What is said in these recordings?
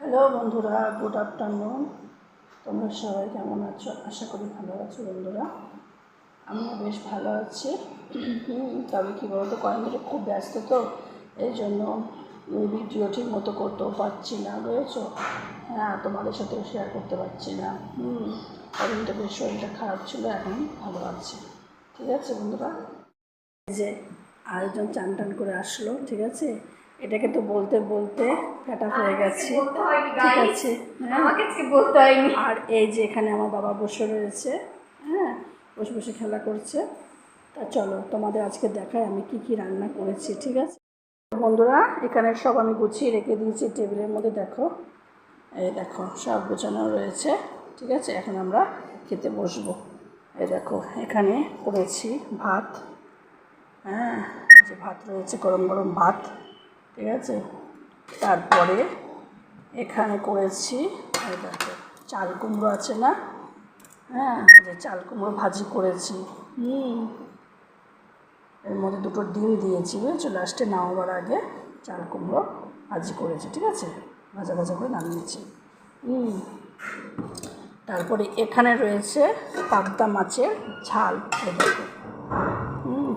Hello বন্ধুরা, good afternoon. তোমরা সবাই কেমন আছো? আশা করি ভালো আছো বন্ধুরা। আমিও বেশ ভালো আছি। তবে কী বলতো, কয়েকদিন ধরে খুব ব্যস্ত, তো এই জন্য ভিডিও ঠিক মতো করতেও পারছি না, বুঝেছো? হ্যাঁ, তোমাদের সাথেও শেয়ার করতে পারছি না। কদিন তো বেশ শরীরটা খারাপ ছিল, এখন ভালো আছে। ঠিক আছে বন্ধুরা, এই যে আরেকজন চান টান করে আসলো, ঠিক আছে? এটাকে তো বলতে বলতে ফ্যাটা হয়ে গেছে, ঠিক আছে? হ্যাঁ, বলতে হয়নি। আর এই যে এখানে আমার বাবা বসে রয়েছে, হ্যাঁ, বসে বসে খেলা করছে। তা চলো তোমাদের আজকে দেখাই আমি কি কি রান্না করেছি, ঠিক আছে বন্ধুরা? এখানে সব আমি গুছিয়ে রেখে দিয়েছি টেবিলের মধ্যে, দেখো, এই দেখো সব গোছানো রয়েছে, ঠিক আছে? এখন আমরা খেতে বসবো। এই দেখো এখানে করেছি ভাত, হ্যাঁ, যে ভাত রয়েছে, গরম গরম ভাত, ঠিক আছে? তারপরে এখানে করেছি, এই দেখো চাল কুমড়ো আছে না, হ্যাঁ, যে চাল কুমড়ো ভাজি করেছি। এর মধ্যে দুটো ডিম দিয়েছি, বুঝেছো? লাস্টে নামাবার আগে চাল কুমড়ো ভাজি করেছি, ঠিক আছে? ভাজা ভাজা করে নামিয়েছি। তারপরে এখানে রয়েছে পাবদা মাছের ঝাল, এই দেখো,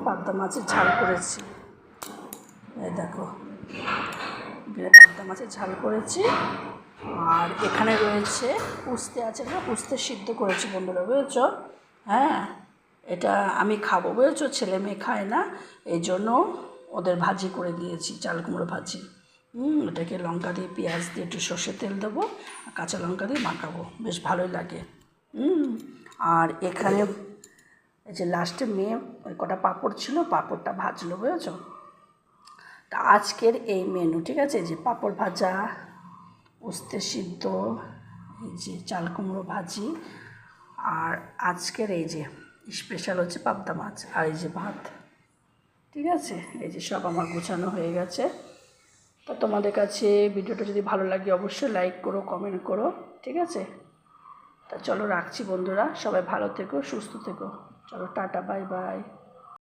পাবদা মাছের ঝাল করেছি, এই দেখো, পাবদা মাছের ঝাল করেছি। আর এখানে রয়েছে উস্তে আছে না, উস্তে সিদ্ধ করেছি বন্ধুরা, বুঝেছো? হ্যাঁ, এটা আমি খাবো, বুঝেছো? ছেলে মেয়ে খায় না, এই জন্য ওদের ভাজি করে দিয়েছি, চাল কুমড়ো ভাজি। এটাকে লঙ্কা দিয়ে, পেঁয়াজ দিয়ে, একটু সর্ষের তেল দেবো, আর কাঁচা লঙ্কা দিয়ে মাখাবো, বেশ ভালোই লাগে। আর এখানে এই যে লাস্টে মেয়ে ওই কটা পাঁপড় ছিল, পাঁপড়টা ভাজলো, বুঝেছো? তা আজকের এই মেনু, ঠিক আছে? যে পাঁপড় ভাজা, উস্তে সিদ্ধ, এই যে চাল কুমড়ো ভাজি, আর আজকের এই যে স্পেশাল হচ্ছে পাবদা মাছ, আর এই যে ভাত, ঠিক আছে? এই যে সব আমার গোছানো হয়ে গেছে। তো তোমাদের কাছে ভিডিওটা যদি ভালো লাগে অবশ্যই লাইক করো, কমেন্ট করো, ঠিক আছে? তা চলো রাখছি বন্ধুরা, সবাই ভালো থেকো, সুস্থ থেকো। চলো টাটা, বাই বাই।